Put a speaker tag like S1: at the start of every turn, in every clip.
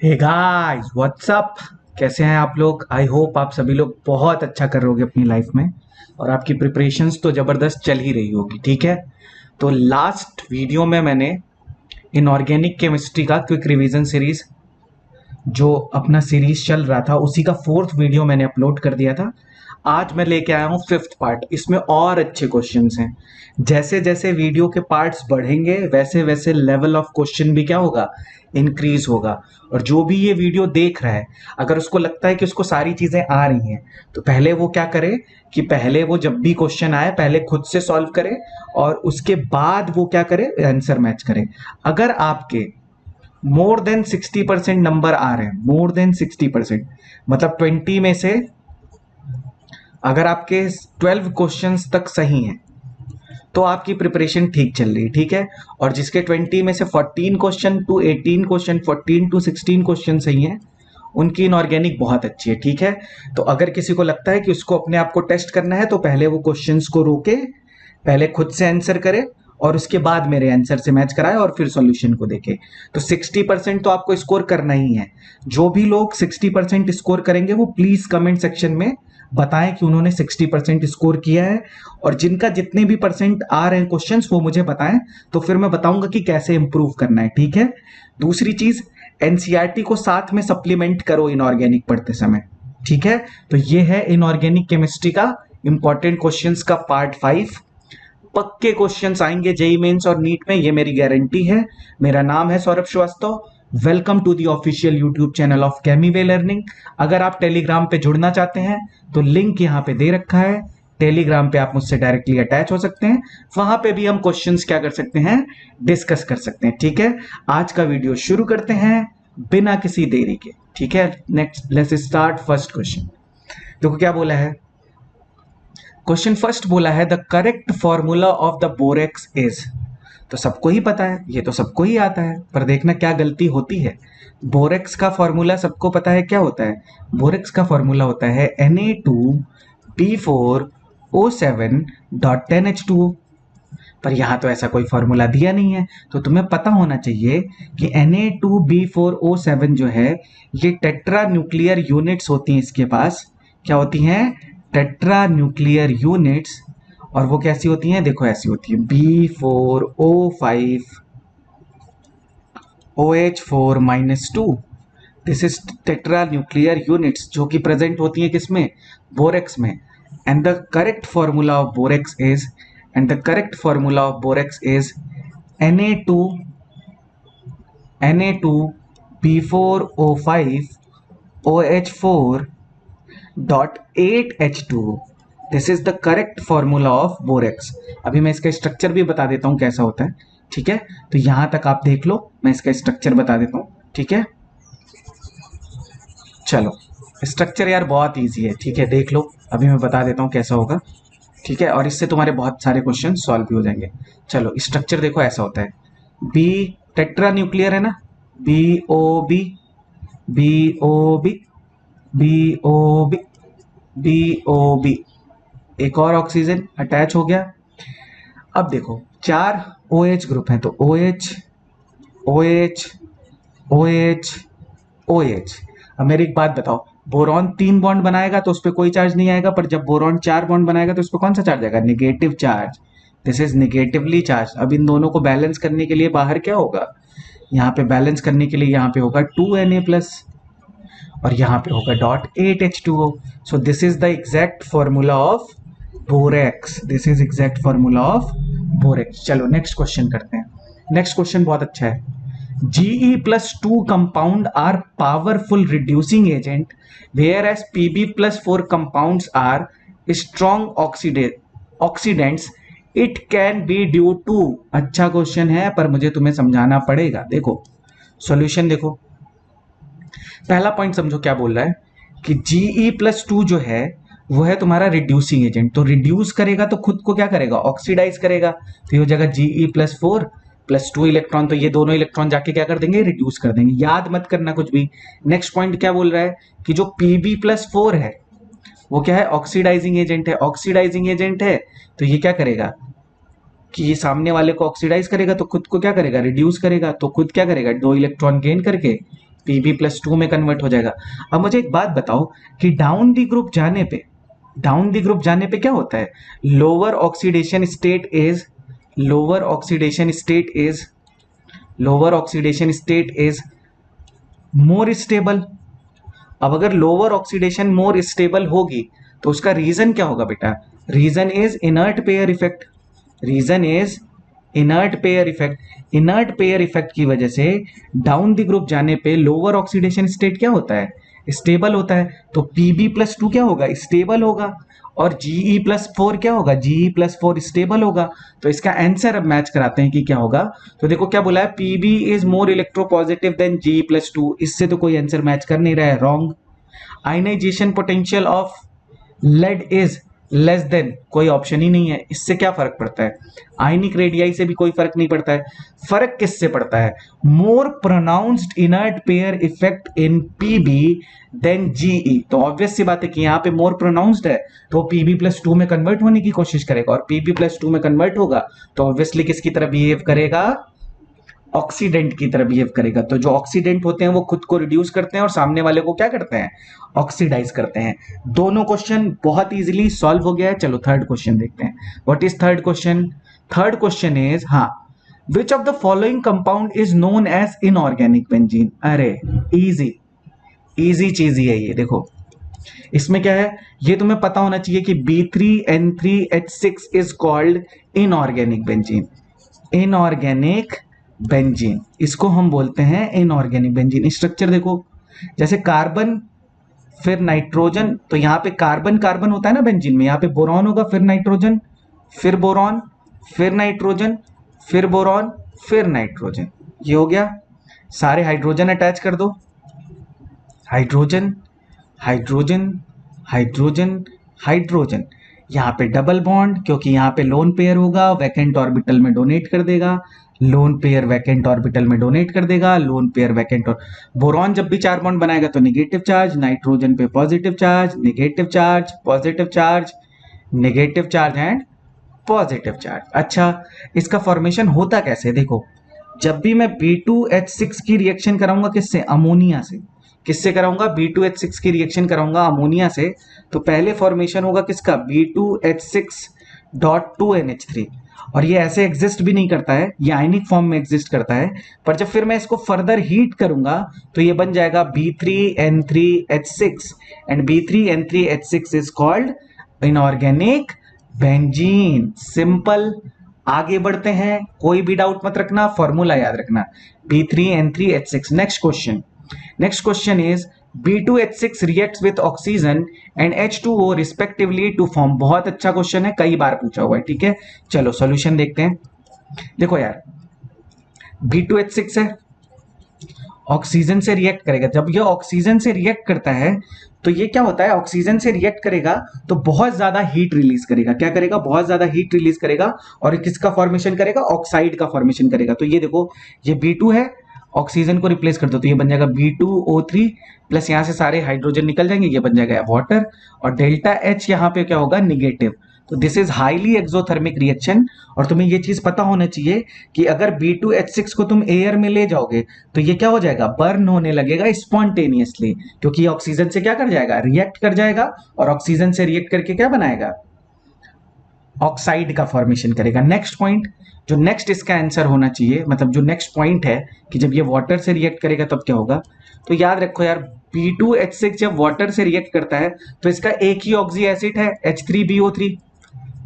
S1: Hey guys what's up. कैसे हैं आप लोग? आई होप आप सभी लोग बहुत अच्छा कर रहे होगे अपनी लाइफ में और आपकी प्रिपरेशंस तो ज़बरदस्त चल ही रही होगी। ठीक है, तो लास्ट वीडियो में मैंने इनऑर्गेनिक केमिस्ट्री का क्विक रिवीजन सीरीज जो अपना सीरीज चल रहा था उसी का फोर्थ वीडियो मैंने अपलोड कर दिया था। आज मैं लेके आया हूँ फिफ्थ पार्ट। इसमें और अच्छे क्वेश्चंस हैं। जैसे जैसे वीडियो के पार्ट्स बढ़ेंगे वैसे वैसे लेवल ऑफ क्वेश्चन भी क्या होगा, इंक्रीज होगा। और जो भी ये वीडियो देख रहा है, अगर उसको लगता है कि उसको सारी चीजें आ रही हैं, तो पहले वो क्या करे कि पहले वो जब भी क्वेश्चन आए पहले खुद से सॉल्व करे और उसके बाद वो क्या करे, आंसर मैच करे। अगर आपके मोर देन 60% नंबर आ रहे हैं, मोर देन 60%, मतलब 20 में से अगर आपके 12 क्वेश्चंस तक सही हैं तो आपकी प्रिपरेशन ठीक चल रही है। ठीक है, और जिसके 20 में से 14 question to 18 question, 14 to 16 question सही हैं, उनकी इनऑर्गेनिक बहुत अच्छी है। ठीक है, तो अगर किसी को लगता है कि उसको अपने आप को टेस्ट करना है तो पहले वो क्वेश्चंस को रोके, पहले खुद से आंसर करे और उसके बाद मेरे आंसर से मैच कराए और फिर सॉल्यूशन को देखे। तो 60% तो आपको स्कोर करना ही है। जो भी लोग 60% स्कोर करेंगे वो प्लीज कमेंट सेक्शन में बताएं कि उन्होंने 60% स्कोर किया है। और जिनका जितने भी परसेंट आ रहे हैं क्वेश्चंस वो मुझे बताएं, तो फिर मैं बताऊंगा कि कैसे इंप्रूव करना है। ठीक है, दूसरी चीज, एनसीईआरटी को साथ में सप्लीमेंट करो इनऑर्गेनिक पढ़ते समय। ठीक है, तो ये है इनऑर्गेनिक केमिस्ट्री का इंपॉर्टेंट क्वेश्चंस का पार्ट 5। पक्के क्वेश्चंस आएंगे जेई मेंस और नीट में, ये मेरी गारंटी है। मेरा नाम है Saurabh Srivastava. Welcome to the official YouTube channel of Chemiway learning. अगर आप टेलीग्राम पे जुड़ना चाहते हैं तो लिंक यहाँ पे दे रखा है। टेलीग्राम पे आप मुझसे डायरेक्टली अटैच हो सकते हैं। वहां पे भी हम क्वेश्चंस क्या कर सकते हैं, डिस्कस कर सकते हैं। ठीक है, आज का वीडियो शुरू करते हैं बिना किसी देरी के। ठीक है, next let's start first question. देखो क्या बोला है। क्वेश्चन फर्स्ट बोला है the correct formula of the borax is. तो सबको ही पता है, ये तो सबको ही आता है, पर देखना क्या गलती होती है। बोरेक्स का फॉर्मूला सबको पता है, क्या होता है? बोरेक्स का फॉर्मूला होता है Na2B4O7.10H2O। पर यहाँ तो ऐसा कोई फॉर्मूला दिया नहीं है, तो तुम्हें पता होना चाहिए कि Na2B4O7 जो है ये टेट्रा न्यूक्लियर यूनिट्स होती हैं इसके पास। क्या होती हैं? Tetra nuclear units. और वो कैसी होती हैं? देखो ऐसी होती है B4O5OH4-2। This is tetra nuclear units जो कि प्रेजेंट होती हैं किसमें? बोरेक्स में। And the correct formula of borax is Na2 Na2B4O5OH4.8H2। This is the correct formula of borax. अभी मैं इसका स्ट्रक्चर भी बता देता हूं कैसा होता है। ठीक है, तो यहां तक आप देख लो, मैं इसका स्ट्रक्चर बता देता हूं। ठीक है, चलो स्ट्रक्चर यार बहुत इजी है। ठीक है, देख लो, अभी मैं बता देता हूं कैसा होगा। ठीक है, और इससे तुम्हारे बहुत सारे क्वेश्चन सॉल्व भी हो जाएंगे। चलो स्ट्रक्चर देखो ऐसा होता है। बी टेट्रा न्यूक्लियर है ना, B O B B O B B. एक और ऑक्सीजन अटैच हो गया। अब देखो 4 OH ग्रुप हैं, तो OH OH OH OH। अब मेरी एक बात बताओ, बोरॉन 3 बॉन्ड बनाएगा तो उस पर कोई चार्ज नहीं आएगा, पर जब बोरॉन 4 बॉन्ड बनाएगा तो उस पर कौन सा चार्ज आएगा? Negative charge. This is negatively charge. अब इन दोनों को बैलेंस करने के लिए बाहर क्या होगा? यहाँ पे बैलेंस करने के लिए यहाँ पे होगा 2Na+ और यहाँ पे होगा .8H2O। So this is the exact formula of borax. This is exact formula of borax. चलो नेक्स्ट क्वेश्चन करते हैं। नेक्स्ट क्वेश्चन बहुत अच्छा है। Ge+2 compound are powerful reducing agent, whereas Pb+4 compounds are strong oxidants. It can be due to। अच्छा question है पर मुझे तुम्हें समझाना पड़ेगा। देखो सॉल्यूशन देखो, पहला पॉइंट समझो क्या बोल रहा है कि Ge+2 जो है वो है तुम्हारा रिड्यूसिंग एजेंट। तो रिड्यूस करेगा तो खुद को क्या करेगा? ऑक्सीडाइज करेगा। तो ये हो जाएगा Ge+4+2 इलेक्ट्रॉन, तो ये दोनों इलेक्ट्रॉन जाके क्या कर देंगे? रिड्यूस कर देंगे। याद मत करना कुछ भी। नेक्स्ट पॉइंट क्या बोल रहा है कि जो Pb+4 है वो क्या है? ऑक्सीडाइजिंग एजेंट है। ऑक्सीडाइजिंग एजेंट है तो ये क्या करेगा कि ये सामने वाले को ऑक्सीडाइज करेगा, तो खुद को क्या करेगा? रिड्यूस करेगा। तो खुद क्या करेगा? 2 इलेक्ट्रॉन गेन करके Pb+2 में कन्वर्ट हो जाएगा। अब मुझे एक बात बताओ कि डाउन दी ग्रुप जाने पे क्या होता है? Lower oxidation state is more stable. अब अगर लोअर ऑक्सीडेशन मोर स्टेबल होगी तो उसका रीजन क्या होगा बेटा? Reason is inert pair effect. Inert pair effect की वजह से डाउन द ग्रुप जाने पे लोअर ऑक्सीडेशन स्टेट क्या होता है? स्टेबल होता है। तो Pb+2 क्या होगा? स्टेबल होगा। और Je+4 क्या होगा? Je+4 स्टेबल होगा। तो इसका आंसर अब मैच कराते हैं कि क्या होगा। तो देखो क्या बोला है, Pb is more electropositive than Je+2। इससे तो कोई आंसर मैच कर नहीं रहा है, wrong. Ionisation potential of lead is less than, कोई ऑप्शन ही नहीं है। इससे क्या फर्क पड़ता है? आयनिक रेडियाई से भी कोई फर्क नहीं पड़ता है। फर्क किससे पड़ता है? More pronounced inert pair effect in PB than GE. तो ऑब्वियस सी बात है कि यहाँ पे मोर प्रोनाउंस्ड है तो Pb+2 में कन्वर्ट होने की कोशिश करेगा, और Pb+2 में कन्वर्ट होगा तो ऑब्वियसली किसकी तरह बिहेव करेगा? ऑक्सीडेंट की तरह बिहेव करेगा। तो जो ऑक्सीडेंट होते हैं वो खुद को रिड्यूस करते हैं और सामने वाले को क्या करते हैं? ऑक्सीडाइज करते हैं। दोनों क्वेश्चन बहुत इजीली सॉल्व हो गया है। चलो थर्ड क्वेश्चन देखते हैं। What is third question? Third question is, which of the following compound is known as inorganic benzene? अरे इजी चीज ही है ये। देखो इसमें क्या है, ये तुम्हें पता होना चाहिए कि B3N3H6 is called inorganic benzene. इसको हम बोलते हैं इनऑर्गेनिक बेंजीन। स्ट्रक्चर देखो, जैसे कार्बन फिर नाइट्रोजन, तो यहाँ पे कार्बन होता है ना बेंजीन में, यहाँ पे बोरॉन होगा, फिर नाइट्रोजन, फिर बोरॉन, फिर नाइट्रोजन, फिर बोरॉन, फिर नाइट्रोजन। ये हो गया। सारे हाइड्रोजन अटैच कर दो, हाइड्रोजन हाइड्रोजन हाइड्रोजन हाइड्रोजन। यहाँ पे डबल बॉन्ड, क्योंकि यहाँ पे लोन पेयर होगा, वैकेंट ऑर्बिटल में डोनेट कर देगा, लोन पेयर वैकेंट ऑर्बिटल में डोनेट कर देगा, लोन पेयर वैकेंट। और बोरॉन जब भी 4 बॉन्ड बनाएगा तो नेगेटिव चार्ज, नाइट्रोजन पे positive charge, negative charge, positive charge, negative charge and positive charge. अच्छा, इसका फॉर्मेशन होता कैसे? देखो, जब भी मैं B2H6 की रिएक्शन कराऊंगा किससे? अमोनिया से। किससे कराऊंगा? B2H6 की रिएक्शन कराऊंगा अमोनिया से, तो पहले फॉर्मेशन होगा किसका? B2H6.2NH3। और ये ऐसे एग्जिस्ट भी नहीं करता है, ये आयनिक फॉर्म में एग्जिस्ट करता है। पर जब फिर मैं इसको फर्दर हीट करूंगा तो ये बन जाएगा B3N3H6 and B3N3H6 is called inorganic benzene. Simple. आगे बढ़ते हैं, कोई भी डाउट मत रखना, फॉर्मूला याद रखना, B3N3H6। Next question is B2H6 reacts with oxygen and H2O respectively to form। बहुत अच्छा क्वेश्चन है, कई बार पूछा हुआ है। ठीक है, चलो सॉल्यूशन देखते हैं। देखो यार, B2H6 है, ऑक्सीजन से रिएक्ट करेगा। जब ये ऑक्सीजन से रिएक्ट करता है तो ये क्या होता है? ऑक्सीजन से रिएक्ट करेगा तो बहुत ज्यादा हीट रिलीज करेगा। क्या करेगा? बहुत ज्यादा हीट रिलीज करेगा। और किसका फॉर्मेशन करेगा? ऑक्साइड का फॉर्मेशन करेगा। तो ये देखो, ये B2 है, ऑक्सीजन को रिप्लेस कर दो तो ये बन जाएगा B2O3 प्लस, यहाँ से सारे हाइड्रोजन निकल जाएंगे, ये बन जाएगा वाटर। और डेल्टा H यहाँ पे क्या होगा? निगेटिव। तो this is highly exothermic reaction. और तुम्हें ये चीज पता होना चाहिए कि अगर B2H6 को तुम एयर में ले जाओगे तो ये क्या हो जाएगा? बर्न होने लगेगा स्पॉन्टेनियसली, क्योंकि ऑक्सीजन से क्या कर जाएगा? रिएक्ट कर जाएगा। और ऑक्सीजन से रिएक्ट करके क्या बनाएगा? ऑक्साइड का फॉर्मेशन करेगा। नेक्स्ट पॉइंट, जो नेक्स्ट इसका आंसर होना चाहिए, मतलब जो नेक्स्ट पॉइंट है कि जब ये वाटर से रिएक्ट करेगा तब क्या होगा, तो याद रखो यार, B2H6 जब वाटर से रिएक्ट करता है तो इसका एक ही ऑक्सी एसिड है H3BO3,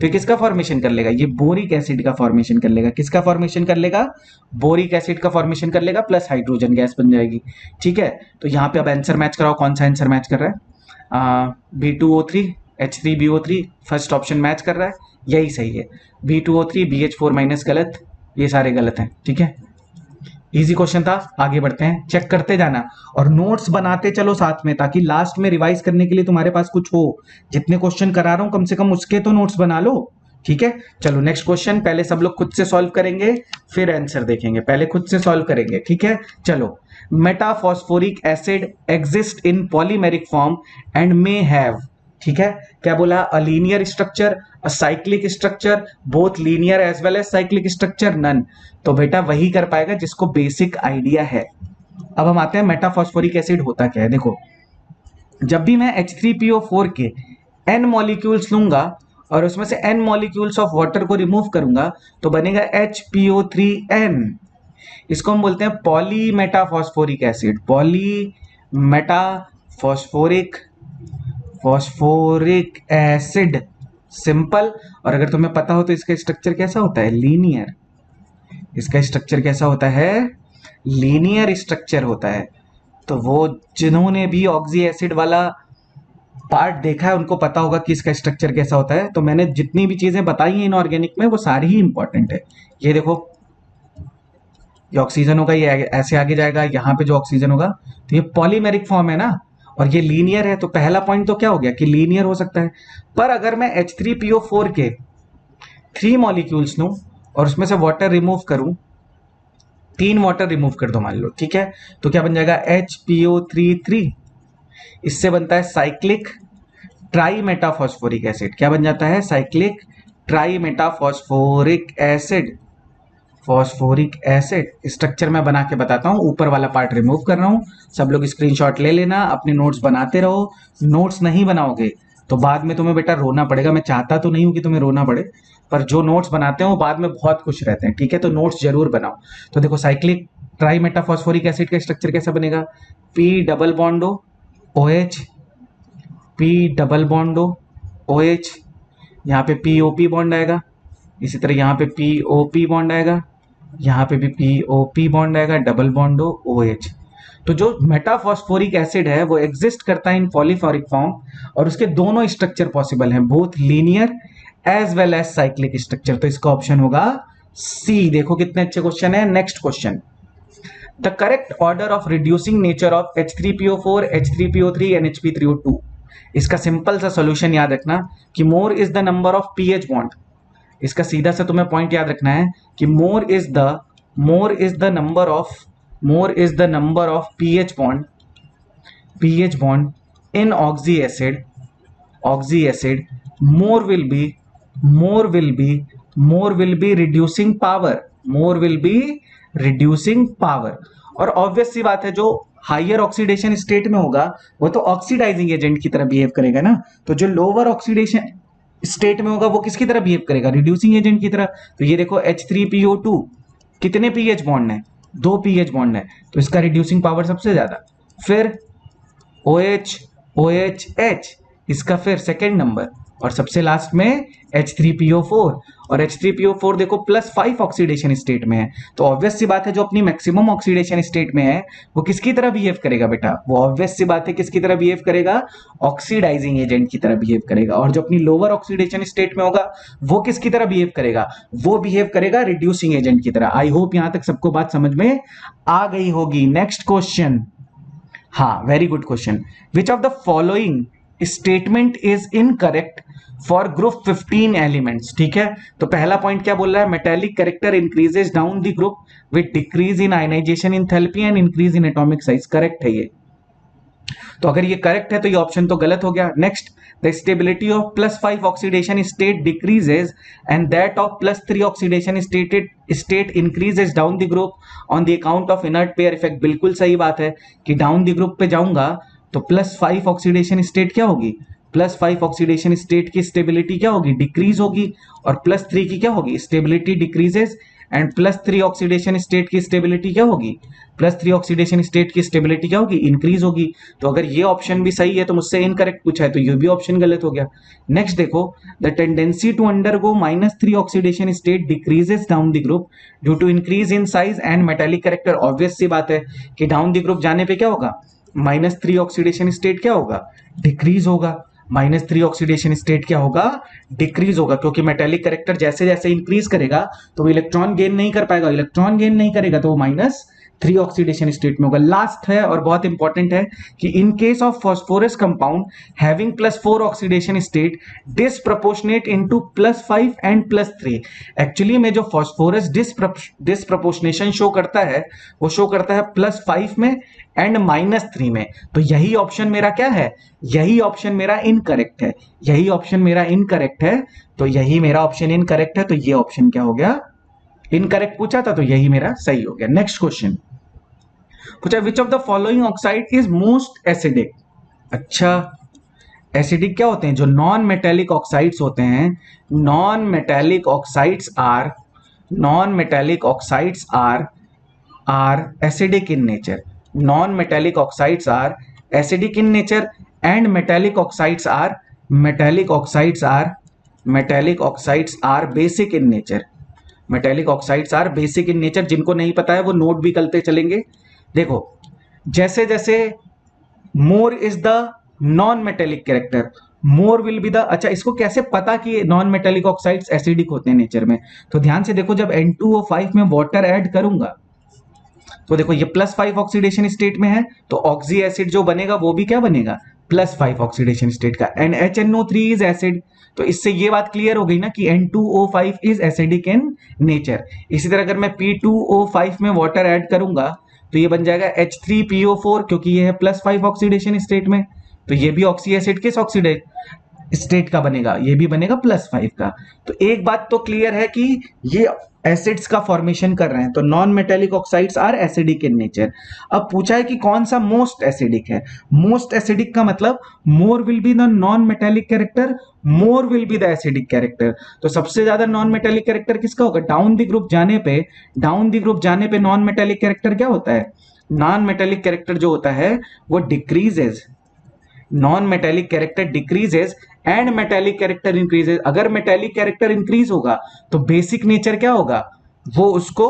S1: तो किसका फॉर्मेशन कर लेगा? ये बोरिक एसिड का फॉर्मेशन कर लेगा। किसका फॉर्मेशन कर लेगा? बोरिक एसिड का फॉर्मेशन कर लेगा, प्लस हाइड्रोजन गैस बन जाएगी। ठीक है, तो यहाँ पे अब आंसर मैच कराओ, कौन सा आंसर मैच कर रहा है? B2O3 H3BO3, first option match कर रहा है, यही सही है। B2O3 BH4- गलत, ये सारे गलत हैं। ठीक है, इजी क्वेश्चन था। आगे बढ़ते हैं, चेक करते जाना और नोट्स बनाते चलो साथ में, ताकि लास्ट में रिवाइज करने के लिए तुम्हारे पास कुछ हो। जितने क्वेश्चन करा रहा हूं कम से कम उसके तो नोट्स बना लो। ठीक है, चलो नेक्स्ट क्वेश्चन। पहले सब लोग खुद से सॉल्व करेंगे, फिर आंसर देखेंगे। पहले खुद से सॉल्व करेंगे। ठीक है, चलो। Metaphosphoric acid exist in polymeric form and may have, ठीक है, क्या बोला? A linear structure, a cyclic structure, both linear as well as cyclic structure, none. तो बेटा वही कर पाएगा जिसको बेसिक आइडिया है। अब हम आते हैं मेटाफॉस्फोरिक एसिड होता क्या है। देखो, जब भी मैं H3PO4 के n मॉलिक्यूल्स लूंगा और उसमें से n मॉलिक्यूल्स ऑफ वाटर को रिमूव करूंगा तो बनेगा HPO3N। इसको हम बोलते हैं पॉलीमेटाफॉस्फोरिक एसिड, पॉलीमेटाफॉस्फोरिक फॉस्फोरिक एसिड, सिंपल। और अगर तुम्हें पता हो तो इसका स्ट्रक्चर कैसा होता है, लीनियर। इसका स्ट्रक्चर कैसा होता है, लीनियर स्ट्रक्चर होता है। तो वो जिन्होंने भी ऑक्सी एसिड वाला पार्ट देखा है उनको पता होगा कि इसका स्ट्रक्चर कैसा होता है। तो मैंने जितनी भी चीजें बताई हैं इनऑर्गेनिक में वो सारी ही इंपॉर्टेंट है। ये देखो, ये ऑक्सीजन होगा, ये ऐसे आगे जाएगा, यहाँ पे जो ऑक्सीजन होगा, तो ये पॉलीमेरिक फॉर्म है ना, और ये लीनियर है। तो पहला पॉइंट तो क्या हो गया कि लीनियर हो सकता है। पर अगर मैं H3PO4 के 3 मॉलिक्यूल्स लूं और उसमें से वाटर रिमूव करूं, 3 वाटर रिमूव कर दो मान लो, ठीक है, तो क्या बन जाएगा HPO3 इससे बनता है साइक्लिक ट्राईमेटाफॉस्फोरिक एसिड। क्या बन जाता है, cyclic trimetaphosphoric acid, phosphoric acid. Structure मैं बना के बताता हूँ, ऊपर वाला पार्ट रिमूव कर रहा हूँ। सब लोग स्क्रीनशॉट ले लेना, अपने नोट्स बनाते रहो। नोट्स नहीं बनाओगे तो बाद में तुम्हें बेटा रोना पड़ेगा। मैं चाहता तो नहीं हूँ कि तुम्हें रोना पड़े, पर जो नोट्स बनाते हैं वो बाद में बहुत खुश रहते हैं, ठीक है। तो नोट्स जरूर बनाओ। तो देखो, साइक्लिक ट्राईमेटाफॉस्फोरिक एसिड का स्ट्रक्चर कैसा बनेगा, P double बॉन्डो OH, P double बॉन्डो OH, यहाँ पे POP बॉन्ड आएगा, इसी तरह यहाँ पे POP बॉन्ड आएगा, यहाँ पे भी POP बॉन्ड आएगा, डबल बॉन्डो OH। तो जो मेटाफॉस्फोरिक एसिड है वो एग्जिस्ट करता है इन पॉलीफॉरिक फॉर्म, और उसके दोनों स्ट्रक्चर पॉसिबल हैं, both linear as well as cyclic structure. तो इसका ऑप्शन होगा सी। देखो कितने अच्छे क्वेश्चन है। Next question, the correct order of reducing nature of H3PO4, H3PO3 and HP3O2। इसका सिंपल सा सोल्यूशन याद रखना कि more is the number of pH bond. इसका सीधा सा तुम्हें पॉइंट याद रखना है कि more is the number of pH bond in oxy acid more will be reducing power। और ऑब्वियस सी बात है, जो हायर ऑक्सीडेशन स्टेट में होगा वो तो ऑक्सीडाइजिंग एजेंट की तरह बिहेव करेगा ना। तो जो लोअर ऑक्सीडेशन स्टेट में होगा वो किसकी तरह बिहेव करेगा, रिड्यूसिंग एजेंट की तरह। तो ये देखो, H3PO2 कितने पीएच बॉन्ड है, 2 पीएच बॉन्ड है, तो इसका रिड्यूसिंग पावर सबसे ज्यादा। फिर OH इसका फिर सेकेंड नंबर, और सबसे लास्ट में H3PO4। और H3PO4 देखो +5 ऑक्सीडेशन स्टेट में है। तो ऑब्वियस सी बात है, जो अपनी मैक्सिमम ऑक्सीडेशन स्टेट में है वो किसकी तरह बिहेव करेगा बेटा, वो ऑब्वियस सी बात है किसकी तरह बिहेव करेगा, ऑक्सीडाइजिंग एजेंट की तरह बिहेव करेगा। और जो अपनी लोअर ऑक्सीडेशन स्टेट में होगा वो किसकी तरह बिहेव करेगा, वो बिहेव करेगा रिड्यूसिंग एजेंट की तरह। आई होप यहां तक सबको बात समझ में आ गई होगी। नेक्स्ट क्वेश्चन, हाँ, very good question. Which of the following statement is incorrect for group 15 elements. ठीक है, तो पहला पॉइंट क्या बोल रहा है, metallic character increases down the group with decrease in ionisation enthalpy and increase in atomic size. Correct है ये। तो अगर ये करेक्ट है तो ये ऑप्शन तो गलत हो गया। Next, the stability of +5 oxidation state decreases and that of +3 oxidation state increases down the group on the account of inert pair effect. बिल्कुल सही बात है कि डाउन द ग्रुप पे जाऊंगा तो +5 ऑक्सीडेशन स्टेट क्या होगी, +5 ऑक्सीडेशन स्टेट की स्टेबिलिटी क्या होगी, डिक्रीज होगी, और +3 की क्या होगी, stability decreases, and +3 oxidation state की स्टेबिलिटी क्या होगी, +3 ऑक्सीडेशन स्टेट की स्टेबिलिटी क्या होगी, इंक्रीज होगी। तो अगर ये ऑप्शन भी सही है तो मुझसे इनकरेक्ट पूछा है, तो ये भी ऑप्शन गलत हो गया। नेक्स्ट देखो, the tendency to undergo -3 oxidation state decreases down the group due to increase in size and metallic character. Obvious सी बात है कि डाउन द ग्रुप जाने पे क्या होगा, -3 ऑक्सीडेशन स्टेट क्या होगा, डिक्रीज होगा। -3 ऑक्सीडेशन स्टेट क्या होगा, डिक्रीज होगा, क्योंकि मेटेलिक कैरेक्टर जैसे जैसे इंक्रीज करेगा तो वो इलेक्ट्रॉन गेन नहीं कर पाएगा, इलेक्ट्रॉन गेन नहीं करेगा तो वो -3 ऑक्सीडेशन स्टेट में होगा। लास्ट है और बहुत इंपॉर्टेंट है कि in case of phosphorus compound having +4 oxidation state disproportionate into +5 and +3। Actually में जो फॉस्फोरस डिसप्रपोर्शनेशन शो करता है वो शो करता है +5 में एंड -3 में। तो यही ऑप्शन मेरा क्या है, यही ऑप्शन मेरा इनकरेक्ट है, यही ऑप्शन मेरा इनकरेक्ट है। तो यही मेरा ऑप्शन इनकरेक्ट है, तो ये ऑप्शन क्या हो गया, इनकरेक्ट पूछा था, तो यही मेरा सही हो गया। नेक्स्ट क्वेश्चन, पूछा which of the following oxide is most acidic. अच्छा, एसिडिक क्या होते हैं? जो नॉन मेटेलिक ऑक्साइड्स होते हैं, non metallic oxides are acidic in nature. Non-metallic oxides are acidic in nature and metallic oxides are basic in nature. Metallic oxides are basic in nature. जिनको नहीं पता है वो नोट भी करते चलेंगे। देखो, जैसे जैसे more is the non metallic character, more will be the. अच्छा, इसको कैसे पता कि नॉन मेटेलिक ऑक्साइड्स एसिडिक होते हैं नेचर में? तो ध्यान से देखो, जब N2O5 में वाटर ऐड करूंगा तो देखो ये +5 ऑक्सीडेशन स्टेट में है, तो ऑक्सी एसिड जो बनेगा वो भी क्या बनेगा? +5 ऑक्सीडेशन स्टेट का। And HNO3 is acid. तो इससे ये बात क्लियर हो गई ना कि N2O5 is acidic in nature. इसी तरह अगर मैं P2O5 में वाटर ऐड करूंगा तो ये बन जाएगा H3PO4, क्योंकि ये है +5 ऑक्सीडेशन स्टेट में। तो ये भी ऑक्सी एसिड किस ऑक्सीडेट स्टेट का बनेगा? ये भी बनेगा +5 का। तो एक बात तो क्लियर है कि ये एसिड्स का फॉर्मेशन कर रहे हैं। तो non metallic oxides are acidic in nature. अब पूछा है कि कौन सा मोस्ट एसिडिक है। मोस्ट एसिडिक का मतलब more will be the non metallic character, more will be the acidic character. तो सबसे ज्यादा नॉन मेटेलिक कैरेक्टर किसका होगा? डाउन द ग्रुप जाने पे नॉन मेटेलिक कैरेक्टर क्या होता है? नॉन मेटेलिक कैरेक्टर जो होता है वो decreases. Non metallic character decreases and metallic character increases. अगर मेटेलिक कैरेक्टर इंक्रीज होगा तो बेसिक नेचर क्या होगा? वो उसको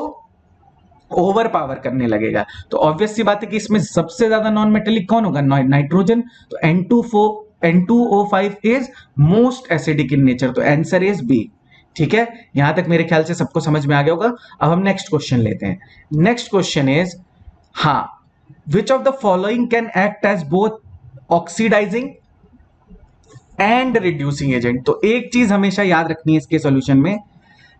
S1: ओवर पावर करने लगेगा। तो ऑब्वियस सी बात है कि इसमें सबसे ज्यादा नॉन मेटेलिक कौन होगा? नाइट्रोजन। तो N2O5 is most acidic in nature. तो आंसर इज बी। ठीक है, यहां तक मेरे ख्याल से सबको समझ में आ गया होगा। अब हम नेक्स्ट क्वेश्चन लेते हैं। नेक्स्ट क्वेश्चन इज, हाँ, which of the following can act as both oxidising and reducing agent. तो एक चीज हमेशा याद रखनी है इसके सॉल्यूशन में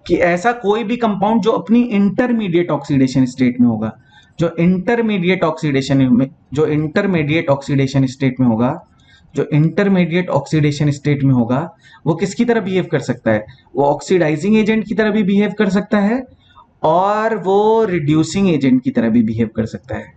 S1: कि ऐसा कोई भी कंपाउंड जो अपनी इंटरमीडिएट ऑक्सीडेशन स्टेट में होगा, जो इंटरमीडिएट ऑक्सीडेशन स्टेट में होगा, वो किसकी तरह बिहेव कर सकता है? वो ऑक्सीडाइजिंग एजेंट की तरह भी बिहेव कर सकता है और वो रिड्यूसिंग एजेंट की तरह भी बिहेव कर सकता है।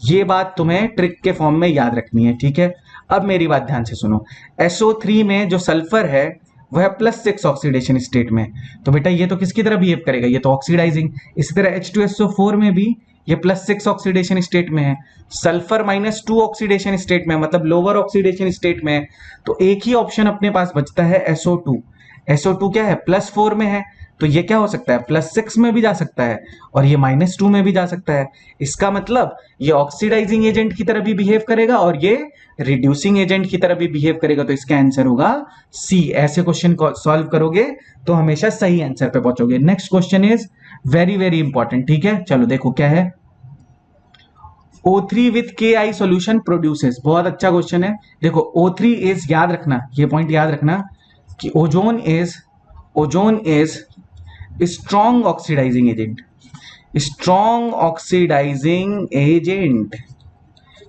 S1: ये बात तुम्हें ट्रिक के फॉर्म में याद रखनी है। ठीक है, अब मेरी बात ध्यान से सुनो। SO3 में जो सल्फर है वह +6 ऑक्सीडेशन स्टेट में, तो बेटा ये तो किसकी तरह बिहेव करेगा? ये तो ऑक्सीडाइजिंग। इसी तरह H2SO4 में भी ये +6 ऑक्सीडेशन स्टेट में है, सल्फर -2 ऑक्सीडेशन स्टेट में, मतलब लोअर ऑक्सीडेशन स्टेट में। तो एक ही ऑप्शन अपने पास बचता है SO2। SO2 क्या है? +4 में है, तो ये क्या हो सकता है? +6 में भी जा सकता है और ये -2 में भी जा सकता है। इसका मतलब ये ऑक्सीडाइजिंग एजेंट की तरह भी बिहेव करेगा और ये रिड्यूसिंग एजेंट की तरह भी बिहेव करेगा। तो इसका आंसर होगा सी। ऐसे क्वेश्चन को सॉल्व करोगे तो हमेशा सही आंसर पे पहुंचोगे। Next question is very very important. ठीक है, चलो देखो क्या है। O3 with KI solution produces. बहुत अच्छा क्वेश्चन है। देखो O3 इज, याद रखना, ये पॉइंट याद रखना कि ozone is strong oxidising agent.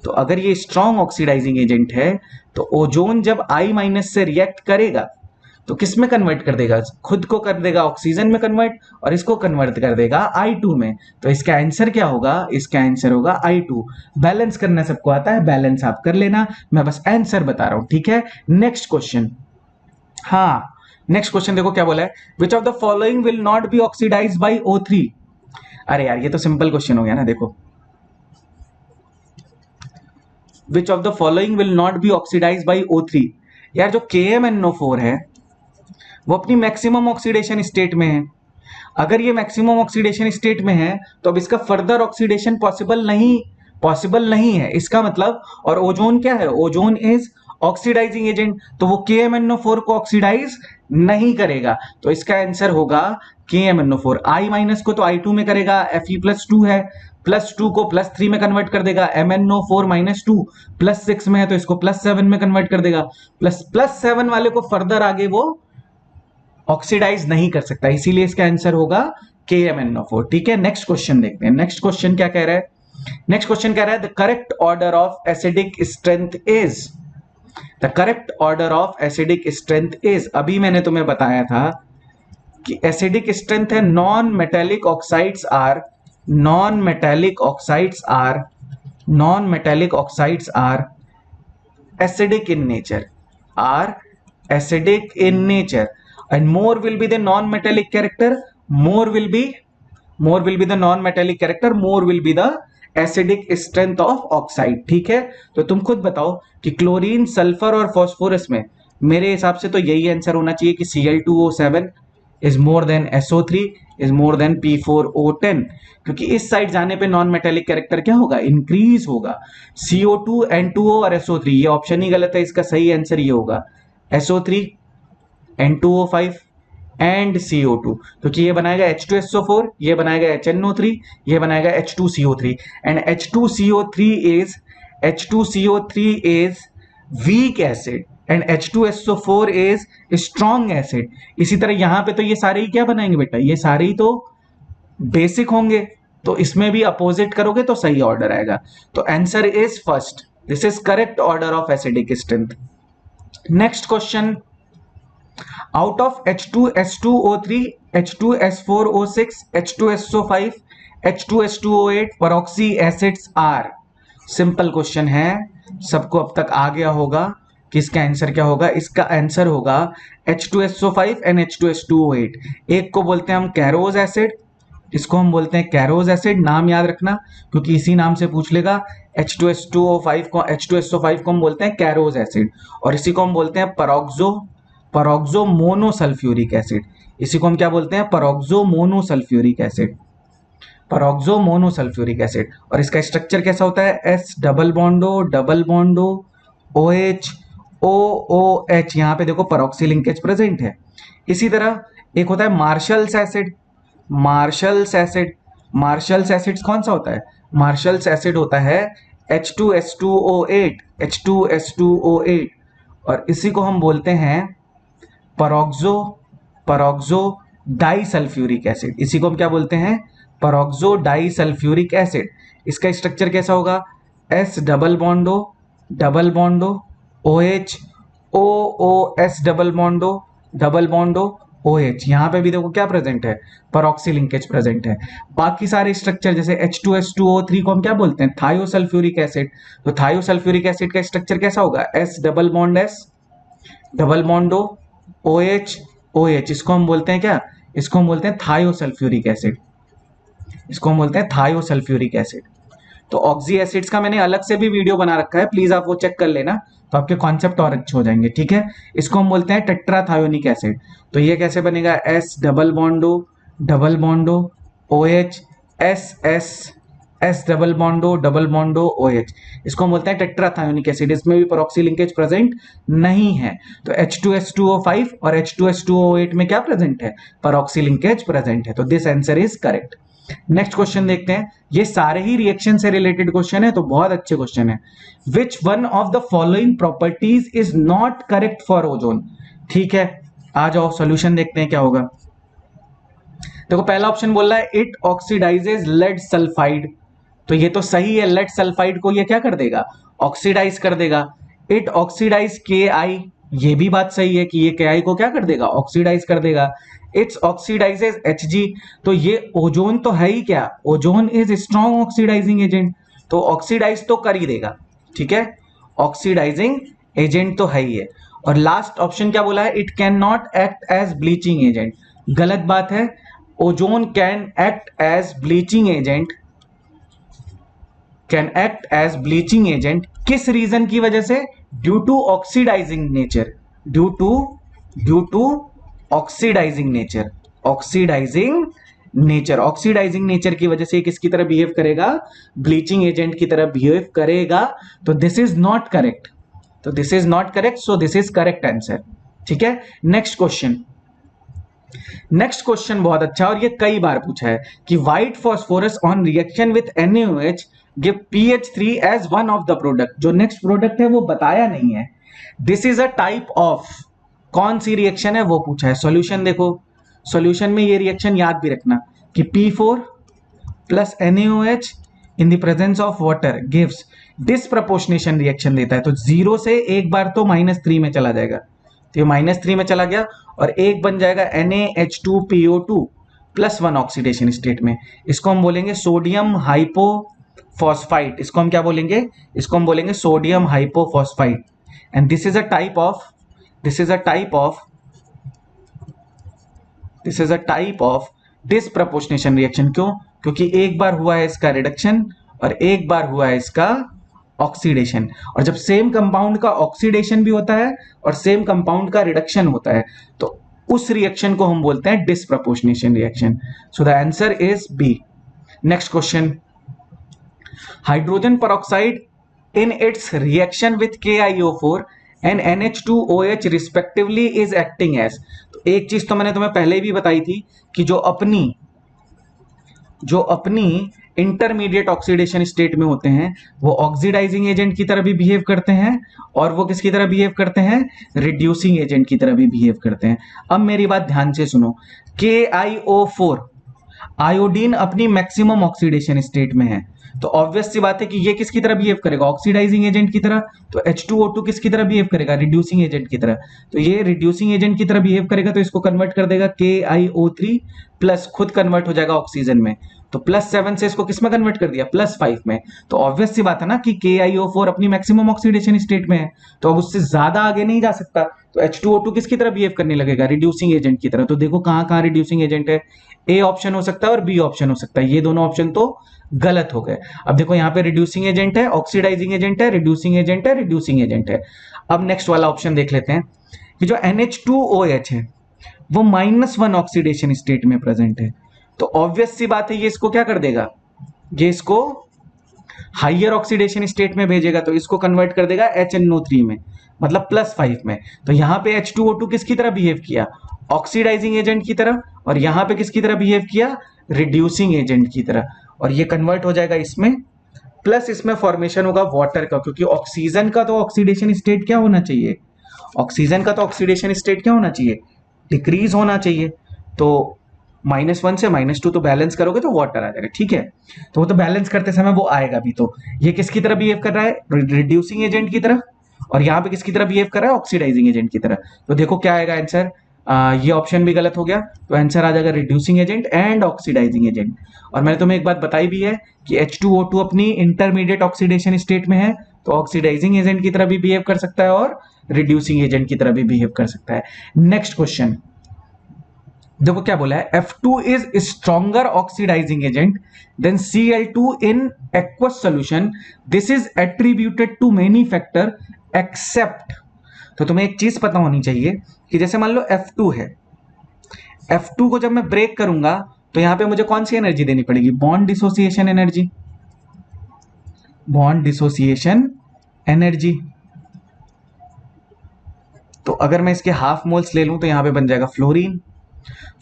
S1: तो अगर ये स्ट्रॉन्ग ऑक्सीडाइजिंग एजेंट है तो ओजोन जब I- से रिएक्ट करेगा तो किस में कन्वर्ट कर देगा? खुद को कर देगा ऑक्सीजन में कन्वर्ट और इसको कन्वर्ट कर देगा I2 में। तो इसका आंसर क्या होगा? इसका आंसर होगा I2। बैलेंस करना सबको आता है, बैलेंस आप कर लेना, मैं बस आंसर बता रहा हूं। ठीक है, नेक्स्ट क्वेश्चन। हाँ, नेक्स्ट क्वेश्चन देखो क्या बोला है। Which of the following will not be oxidise by O3। अरे यार ये तो सिंपल क्वेश्चन हो गया ना। देखो, which of the following will not be oxidise by O3। यार जो KMNO4 है वो अपनी मैक्सिमम ऑक्सीडेशन स्टेट में है। अगर ये मैक्सिमम ऑक्सीडेशन स्टेट में है तो अब इसका फर्दर ऑक्सीडेशन पॉसिबल नहीं है। इसका मतलब, और ओजोन क्या है? ओजोन इज ऑक्सीडाइजिंग एजेंट, तो वो KMNO4 को ऑक्सीडाइज नहीं करेगा। तो इसका आंसर होगा KMNO4। I- को तो I2 में करेगा, Fe+2 है, +2 को +3 में कन्वर्ट कर देगा, MNO4 -2 +6 में है तो इसको +7 में कन्वर्ट कर देगा। +7 वाले को फर्दर आगे वो ऑक्सीडाइज नहीं कर सकता, इसीलिए इसका आंसर होगा KMNO4। ठीक है, नेक्स्ट क्वेश्चन देखते हैं। नेक्स्ट क्वेश्चन क्या कह रहा है? नेक्स्ट क्वेश्चन कह रहा है the correct order of acidic strength is. अभी मैंने तुम्हें बताया था कि एसिडिक स्ट्रेंथ है non metallic oxides are non metallic oxides are acidic in nature, are acidic in nature, and more will be the non-metallic character, more will be the non-metallic character, more will be the acidic strength of oxide. ठीक है, तो तुम खुद बताओ कि chlorine, sulphur और phosphorus में मेरे हिसाब से तो यही आंसर होना चाहिए कि Cl2O7 is more than SO3 is more than P4O10, क्योंकि इस साइड जाने पे नॉन मेटेलिक कैरेक्टर क्या होगा, इंक्रीज होगा। CO2, N2O और SO3, ये ऑप्शन ही गलत है, इसका सही आंसर ये होगा SO3, N2O5 एंड CO2, क्योंकि ये बनाएगा H2SO4, ये बनाएगा HNO3, ये बनाएगा H2CO3, and H2CO3 is weak acid and H2SO4 is strong acid. इसी तरह यहां पे तो ये सारे ही क्या बनाएंगे बेटा, ये सारे ही तो बेसिक होंगे, तो इसमें भी अपोजिट करोगे तो सही ऑर्डर आएगा। तो answer is first, this is correct order of acidic strength. Next question, out of H2S2O3, H2S4O6, H2SO5, H2S2O8 peroxy acids are, simple question है, सबको अब तक आ गया होगा कि इसका आंसर क्या होगा। इसका आंसर होगा H2SO5 एंड H2S2O8। एक को बोलते हैं हम कैरोज एसिड, इसको हम बोलते हैं कैरोज एसिड, नाम याद रखना क्योंकि इसी नाम से पूछ लेगा। H2S2O5 को, H2SO5 को हम बोलते हैं कैरोज एसिड, और इसी को हम बोलते हैं परोक्सो मोनोसल्फ्यूरिक एसिड। इसी को हम क्या बोलते हैं, परोक्सो मोनोसल्फ्यूरिक एसिड, परोक्सो मोनोसल्फ्यूरिक एसिड। और इसका स्ट्रक्चर कैसा होता है, S डबल बॉन्डो OH OOH, यहाँ पे देखो परोक्सी लिंकेज प्रेजेंट है। इसी तरह एक होता है मार्शल्स एसिड, मार्शल्स एसिड कौन सा होता है, मार्शल्स एसिड होता है H2S2O8, और इसी को हम बोलते हैं परोक्सो डाइसल्फ्यूरिक एसिड। इसी को हम क्या बोलते हैं, परोक्सो डाइसल्फ्यूरिक एसिड। इसका स्ट्रक्चर कैसा होगा, S double बॉन्डो OH OOS double बॉन्डो OH, यहाँ पे भी देखो क्या प्रेजेंट है, परोक्सी लिंकेज प्रेजेंट है। बाकी सारे स्ट्रक्चर जैसे H2S2O3 को हम क्या बोलते हैं, थायोसल्फ्यूरिक एसिड। तो थायोसल्फ्यूरिक एसिड का स्ट्रक्चर कैसा होगा, S डबल बॉन्डो OH OH, इसको हम बोलते हैं क्या, इसको हम बोलते हैं थायोसल्फ्यूरिक एसिड, इसको हम बोलते हैं थायोसल्फ्यूरिक एसिड। तो ऑक्सी एसिड्स का मैंने अलग से भी वीडियो बना रखा है, प्लीज आप वो चेक कर लेना, तो आपके कॉन्सेप्ट और अच्छे हो जाएंगे। ठीक है, इसको हम बोलते हैं टेट्राथायोनिक एसिड। तो ये कैसे बनेगा, S double बॉन्डो OH S double बॉन्डो OH, इसको हम बोलते हैं टेट्राथायोनिक एसिड। इसमें भी परोक्सी लिंकेज प्रेजेंट नहीं है। तो H2S2O5 और H2S2O8 में क्या प्रेजेंट है, परोक्सी लिंकेज प्रेजेंट है। तो this answer is correct. Next question देखते हैं, ये सारे ही रिएक्शन से रिलेटेड क्वेश्चन है, तो बहुत अच्छे क्वेश्चन है। Which one of the following properties is not correct for ozone. ठीक है, आ जाओ सॉल्यूशन देखते हैं क्या होगा। देखो पहला ऑप्शन बोल रहा है इट ऑक्सीडाइजेज लेड सल्फाइड, तो ये तो सही है, लेड सल्फाइड को ये क्या कर देगा, ऑक्सीडाइज कर देगा। इट ऑक्सीडाइज KI, ये भी बात सही है कि ये KI को क्या कर देगा, ऑक्सीडाइज कर देगा। इट्स ऑक्सीडाइजेज Hg, तो ये ओजोन तो है ही क्या, ozone is strong oxidising agent, तो ऑक्सीडाइज तो कर ही देगा। ठीक है, ऑक्सीडाइजिंग एजेंट तो है ही है। और लास्ट ऑप्शन क्या बोला है, it can not act as bleaching agent, गलत बात है। Ozone can act as bleaching agent, किस रीजन की वजह से, due to oxidising nature, due to oxidising nature की वजह से किसकी तरह बिहेव करेगा, ब्लीचिंग एजेंट की तरह बिहेव करेगा। तो this is not correct, so this is correct answer. ठीक है, नेक्स्ट क्वेश्चन बहुत अच्छा, और ये कई बार पूछा है कि white phosphorus on reaction with NaOH give PH3 as one of the product. जो नेक्स्ट प्रोडक्ट है वो बताया नहीं है। This is a type of, कौन सी रिएक्शन है वो पूछा है। सॉल्यूशन देखो, सॉल्यूशन में ये रिएक्शन याद भी रखना कि P4 plus NaOH in the presence of water gives disproportionation reaction देता है। तो 0 से एक बार तो -3 में चला जाएगा, तो ये -3 में चला गया और एक बन जाएगा NaH2PO2 +1 ऑक्सीडेशन स्टेट में। इसको हम बोलेंगे सोडियम फॉस्फाइट, इसको हम क्या बोलेंगे, इसको हम बोलेंगे sodium hypophosphite. And this is a type of disproportionation reaction. क्यों? क्योंकि एक बार हुआ है इसका रिडक्शन और एक बार हुआ है इसका ऑक्सीडेशन। और जब सेम कंपाउंड का ऑक्सीडेशन भी होता है और सेम कंपाउंड का रिडक्शन होता है तो उस रिएक्शन को हम बोलते हैं disproportionation reaction. So the answer is B. Next question, hydrogen peroxide in its reaction with KiO4 and NH2OH respectively is acting as। तो एक चीज तो मैंने तुम्हें पहले भी बताई थी कि जो अपनी इंटरमीडिएट ऑक्सीडेशन स्टेट में होते हैं वो ऑक्सीडाइजिंग एजेंट की तरह भी बिहेव करते हैं और वो किसकी तरह बिहेव करते हैं, रिड्यूसिंग एजेंट की तरह भी बिहेव करते हैं। अब मेरी बात ध्यान से सुनो, KiO4 आयोडीन अपनी मैक्सिमम ऑक्सीडेशन स्टेट में है, तो ऑब्वियस सी बात है कि ये किसकी तरह बिहेव करेगा, ऑक्सीडाइजिंग एजेंट की तरह। तो H2O2 किसकी तरह बिहेव करेगा, रिड्यूसिंग एजेंट की तरह। तो ये रिड्यूसिंग एजेंट की तरह बिहेव करेगा तो इसको कन्वर्ट कर देगा KiO3 प्लस, खुद कन्वर्ट हो जाएगा ऑक्सीजन में। तो +7 से इसको किस में कन्वर्ट कर दिया, +5 में। तो ऑब्वियस सी बात है ना कि KiO4 अपनी मैक्सिमम ऑक्सीडेशन स्टेट में है, तो अब उससे ज्यादा आगे नहीं जा सकता। तो H2O2 किसकी तरह बिहेव करने लगेगा, रिड्यूसिंग एजेंट की तरह। तो देखो कहां कहां रिड्यूसिंग एजेंट है, ए ऑप्शन हो सकता है और बी ऑप्शन हो सकता है। ये दोनों ऑप्शन तो गलत हो गए। अब देखो यहाँ पे रिड्यूसिंग एजेंट है, ऑक्सीडाइजिंग एजेंट है, रिड्यूसिंग एजेंट है, रिड्यूसिंग एजेंट है। अब नेक्स्ट वाला ऑप्शन देख लेते हैं कि जो NH2OH है वो -1 ऑक्सीडेशन स्टेट में प्रेजेंट है। तो ऑब्वियस सी बात है ये इसको क्या कर देगा, ये इसको हाइयर ऑक्सीडेशन स्टेट में भेजेगा, तो इसको कन्वर्ट कर देगा HNO3 में, मतलब +5 में। तो यहां पे H2O2 किसकी तरह बिहेव किया, ऑक्सीडाइजिंग एजेंट की तरह, और यहां पे किसकी तरह बिहेव किया, रिड्यूसिंग एजेंट की तरह। और ये कन्वर्ट हो जाएगा इसमें, प्लस इसमें फॉर्मेशन होगा वाटर का, क्योंकि ऑक्सीजन का तो ऑक्सीडेशन स्टेट क्या होना चाहिए, ऑक्सीजन का तो ऑक्सीडेशन स्टेट क्या होना चाहिए, डिक्रीज होना चाहिए। तो -1 से -2 तो बैलेंस करोगे तो वाटर आ जाएगा, ठीक है। तो वो तो बैलेंस करते समय वो आएगा भी। तो ये किसकी तरह बिहेव कर रहा है, रिड्यूसिंग एजेंट की तरह, और यहाँ पे किसकी तरह बिहेव कर रहा है, ऑक्सीडाइजिंग एजेंट की तरह। तो देखो क्या आएगा आंसर, ये ऑप्शन भी गलत हो गया, तो आंसर आ जाएगा reducing agent and oxidising agent. और मैंने तुम्हें एक बात बताई भी है कि H2O2 अपनी इंटरमीडिएट ऑक्सीडेशन स्टेट में है, तो ऑक्सीडाइजिंग एजेंट की तरह भी बिहेव कर सकता है और रिड्यूसिंग एजेंट की तरह भी बिहेव कर सकता है। नेक्स्ट क्वेश्चन देखो क्या बोला है, F2 is stronger oxidising agent than Cl2 in aqueous solution, this is attributed to many factor except. तो तुम्हें एक चीज पता होनी चाहिए कि जैसे मान लो F2 है, F2 को जब मैं ब्रेक करूंगा तो यहां पे मुझे कौन सी एनर्जी देनी पड़ेगी, bond dissociation energy, bond dissociation energy. तो अगर मैं इसके हाफ मोल्स ले लूं तो यहां पे बन जाएगा फ्लोरीन।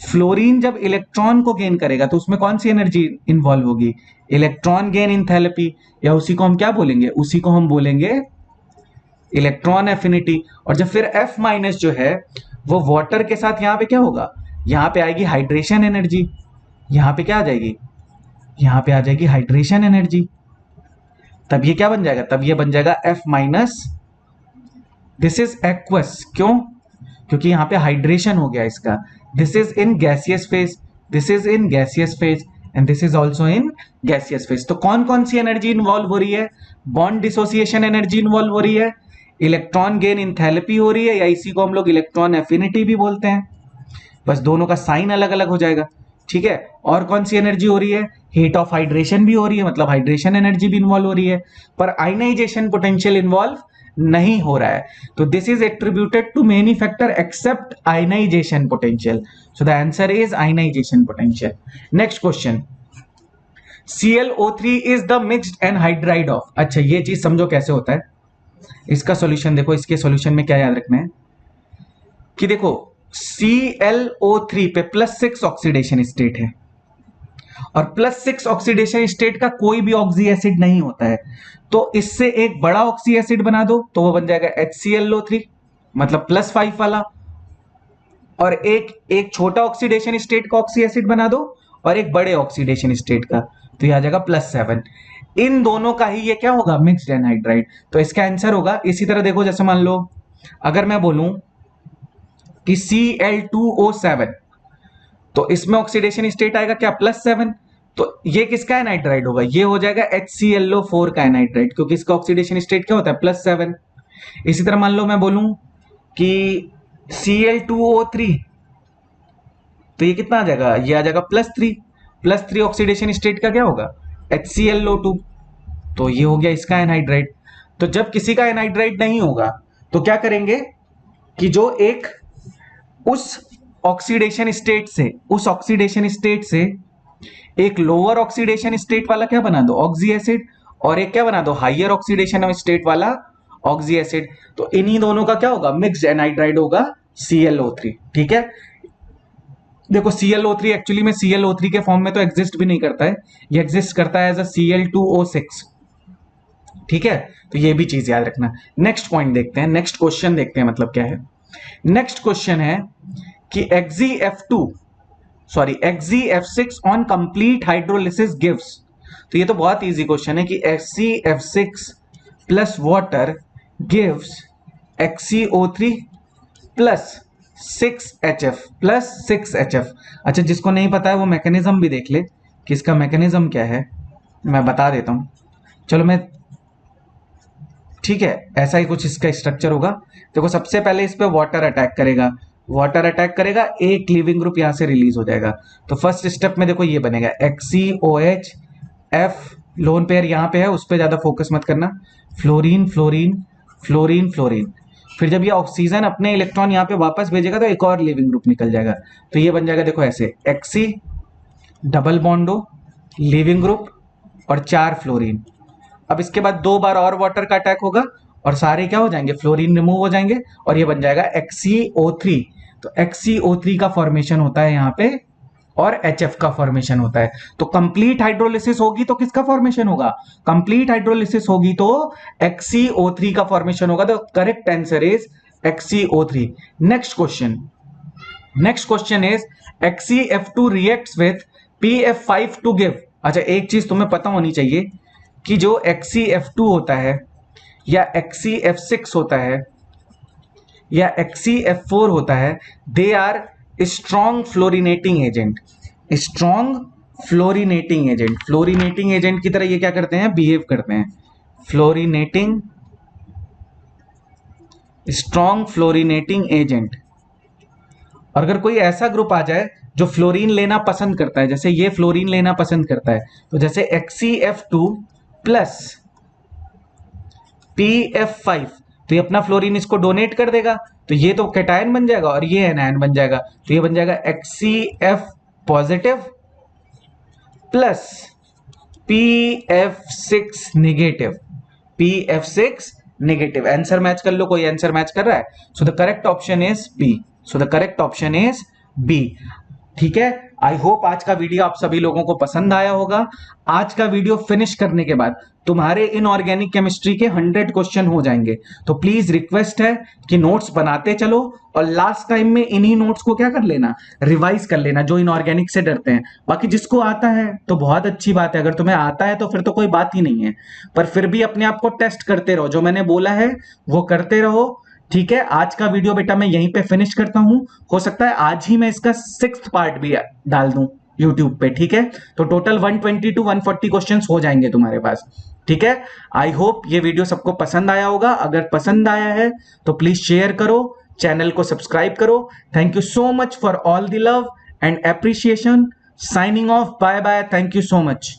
S1: फ्लोरीन जब इलेक्ट्रॉन को गेन करेगा तो उसमें कौन सी एनर्जी इन्वॉल्व होगी, इलेक्ट्रॉन गेन इंथैल्पी, या उसी को हम क्या बोलेंगे, उसी को हम बोलेंगे इलेक्ट्रॉन एफिनिटी। और जब फिर F माइनस जो है वो वाटर के साथ यहां पे क्या होगा, यहां पे आएगी हाइड्रेशन एनर्जी, यहां पे क्या आ जाएगी, यहां पे आ जाएगी हाइड्रेशन एनर्जी। तब ये क्या बन जाएगा, तब ये बन जाएगा F minus, this is aqueous. क्यों, क्योंकि यहां पे हाइड्रेशन हो गया इसका। This is in gaseous phase, this is in gaseous phase and this is also in gaseous phase. तो कौन कौन सी एनर्जी इन्वॉल्व हो रही है, बॉन्ड डिसोसिएशन एनर्जी इन्वॉल्व हो रही है, इलेक्ट्रॉन गेन इंथैल्पी हो रही है, या इसी को हम लोग इलेक्ट्रॉन एफिनिटी भी बोलते हैं, बस दोनों का साइन अलग अलग हो जाएगा, ठीक है। और कौन सी एनर्जी हो रही है, हीट ऑफ हाइड्रेशन भी हो रही है, मतलब हाइड्रेशन एनर्जी भी इन्वॉल्व हो रही है, पर आयनाइजेशन पोटेंशियल इन्वॉल्व नहीं हो रहा है। तो this is attributed to many factor except ionisation potential. So the answer is ionisation potential. Next question, ClO3 is the mixed anhydride of. अच्छा ये चीज समझो कैसे होता है, इसका सॉल्यूशन देखो, इसके सॉल्यूशन में क्या याद रखना है कि देखो ClO3 पे +6 ऑक्सीडेशन स्टेट है और +6 ऑक्सीडेशन स्टेट का कोई भी ऑक्सी एसिड नहीं होता है। तो इससे एक बड़ा ऑक्सी एसिड बना दो तो वो बन जाएगा HClO3, मतलब +5 वाला, और एक छोटा ऑक्सीडेशन स्टेट का ऑक्सी एसिड बना दो और एक बड़े ऑक्सीडेशन स्टेट का, तो ये आ जाएगा +7। इन दोनों का ही ये क्या होगा, मिक्स्ड एनहाइड्राइड। तो इसका आंसर होगा, इसी तरह देखो जैसे मान लो अगर मैं बोलूं कि Cl2O7, तो इसमें ऑक्सीडेशन स्टेट आएगा क्या, +7। तो ये किसका एनाइड्राइड होगा? ये हो जाएगा HClO4 का एनाइड्राइड, क्योंकि इसका ऑक्सीडेशन स्टेट क्या होता है? +7। इसी तरह मान लो मैं बोलूं कि Cl2O3, तो ये कितना आ जाएगा? ये आ जाएगा +3। +3 ऑक्सीडेशन स्टेट का क्या होगा? HClO2। तो ये हो गया इसका एनहाइड्राइड। तो जब किसी का एनहाइड्राइड नहीं होगा तो क्या करेंगे कि जो एक उस ऑक्सीडेशन स्टेट से एक लोअर ऑक्सीडेशन स्टेट वाला क्या बना दो? Oxy acid. और एक क्या बना दो? हाइयर ऑक्सीडेशन स्टेट वाला ऑक्सी एसिड। तो इन्हीं दोनों का क्या होगा? मिक्स्ड एनहाइड्राइड होगा ClO3। ठीक है, देखो ClO3 एक्चुअली में ClO3 के फॉर्म में तो एग्जिस्ट भी नहीं करता है, ये एग्जिस्ट करता है एज अ Cl2O6। ठीक है, तो ये भी चीज याद रखना। नेक्स्ट पॉइंट देखते हैं, नेक्स्ट क्वेश्चन देखते हैं, मतलब क्या है। नेक्स्ट क्वेश्चन है कि XeF6 on complete hydrolysis gives. तो ये तो बहुत इजी क्वेश्चन है कि XeF6 plus water gives XeO3 plus 6HF। अच्छा, जिसको नहीं पता है वो मैकेनिज्म भी देख ले कि इसका मैकेनिज्म क्या है, मैं बता देता हूं। चलो मैं, ठीक है, ऐसा ही कुछ इसका स्ट्रक्चर होगा। देखो सबसे पहले इस पे वाटर अटैक करेगा, एक लीविंग ग्रुप यहां से रिलीज हो जाएगा। तो फर्स्ट स्टेप में देखो ये बनेगा XeOH, F लोन पेयर यहां पे है, उस पर ज्यादा फोकस मत करना, फ्लोरीन फ्लोरीन फ्लोरीन फ्लोरीन। फिर जब ये ऑक्सीजन अपने इलेक्ट्रॉन यहाँ पे वापस भेजेगा तो एक और लिविंग ग्रुप निकल जाएगा। तो ये बन जाएगा देखो ऐसे, Xe डबल बॉन्डो लिविंग ग्रुप और 4 फ्लोरीन। अब इसके बाद 2 बार और वाटर का अटैक होगा और सारे क्या हो जाएंगे? फ्लोरीन रिमूव हो जाएंगे और ये बन जाएगा XeO3। तो XeO3 का फॉर्मेशन होता है यहाँ पे और HF का फॉर्मेशन होता है। तो कंप्लीट हाइड्रोलिसिस होगी तो किसका फॉर्मेशन होगा? कंप्लीट हाइड्रोलिसिस होगी तो XeO3 का फॉर्मेशन होगा। तो correct answer is XeO3। Next question is XeF2 reacts with PF5 to give. अच्छा, एक चीज तुम्हें पता होनी चाहिए कि जो XeF2 होता है या XeF6 होता है या XeF4 होता है, they are strong fluorinating agent की तरह ये क्या करते हैं? बिहेव करते हैं। Strong fluorinating agent. और अगर कोई ऐसा ग्रुप आ जाए जो फ्लोरीन लेना पसंद करता है, जैसे ये फ्लोरीन लेना पसंद करता है, तो जैसे XeF2 प्लस PF5, तो ये अपना फ्लोरीन इसको डोनेट कर देगा, तो ये तो कैटायन बन जाएगा और ये एनायन बन जाएगा। तो ये बन जाएगा XeF positive plus PF6 negative. Answer match कर लो, कोई आंसर मैच कर रहा है? So the correct option is B. ठीक है, आई होप आज का वीडियो आप सभी लोगों को पसंद आया होगा। आज का वीडियो फिनिश करने के बाद तुम्हारे इनऑर्गेनिक केमिस्ट्री के 100 क्वेश्चन हो जाएंगे। तो प्लीज रिक्वेस्ट है कि नोट्स बनाते चलो और लास्ट टाइम में इन्हीं नोट्स को क्या कर लेना? रिवाइज कर लेना, जो इनऑर्गेनिक से डरते हैं। बाकी जिसको आता है तो बहुत अच्छी बात है, अगर तुम्हें आता है तो फिर तो कोई बात ही नहीं है, पर फिर भी अपने आप को टेस्ट करते रहो, जो मैंने बोला है वो करते रहो। ठीक है, आज का वीडियो बेटा मैं यहीं पे फिनिश करता हूं। हो सकता है आज ही मैं इसका 6th पार्ट भी डाल दूं यूट्यूब पे। ठीक है, तो टोटल 120 to 140 क्वेश्चंस हो जाएंगे तुम्हारे पास। ठीक है, आई होप ये वीडियो सबको पसंद आया होगा। अगर पसंद आया है तो प्लीज शेयर करो, चैनल को सब्सक्राइब करो। Thank you so much for all the love and appreciation. Signing off, bye bye, thank you so much.